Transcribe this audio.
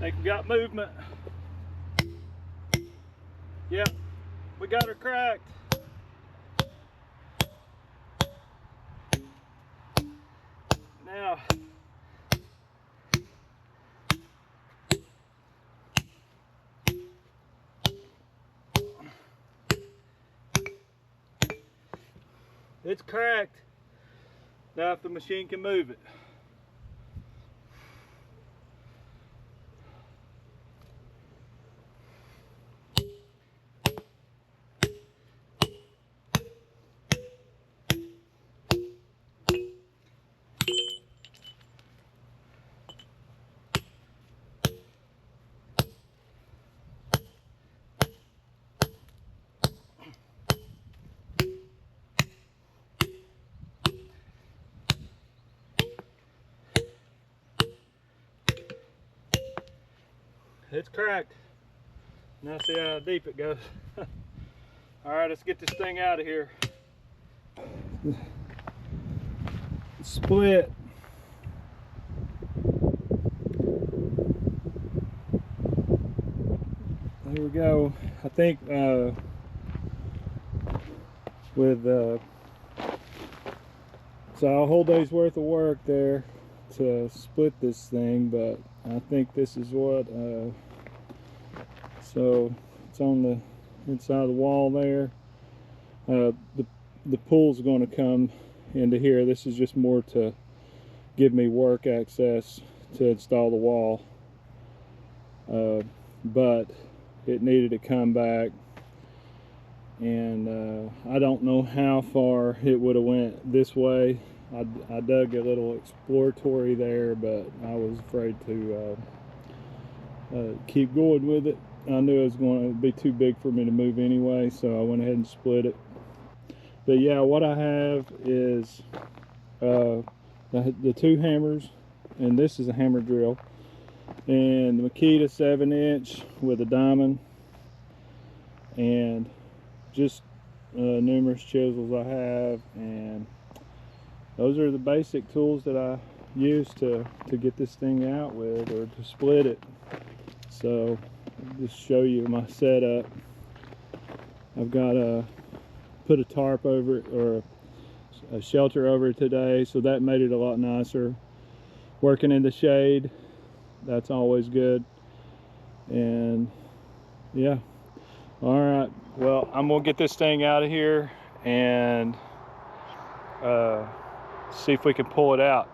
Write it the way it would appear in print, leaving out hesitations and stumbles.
Think we got movement. Yep, we got her cracked. Now, it's cracked. Now if the machine can move it. It's cracked. Now see how deep it goes. All right, let's get this thing out of here. Split. There we go. I think so I'll hold days worth of work there to split this thing, but I think this is what so it's on the inside of the wall there. The pool's going to come into here. This is just more to give me work access to install the wall, but it needed to come back, and I don't know how far it would have went this way. I dug a little exploratory there, but I was afraid to keep going with it. I knew it was going to be too big for me to move anyway, so I went ahead and split it. But yeah, what I have is the two hammers, and this is a hammer drill, and the Makita 7-inch with a diamond, and just numerous chisels I have, and those are the basic tools that I use to get this thing out with, or to split it. So just show you my setup. I've got put a tarp over it, or a shelter over it today, so that made it a lot nicer. Working in the shade, that's always good. And yeah, all right, well, I'm gonna get this thing out of here and see if we can pull it out.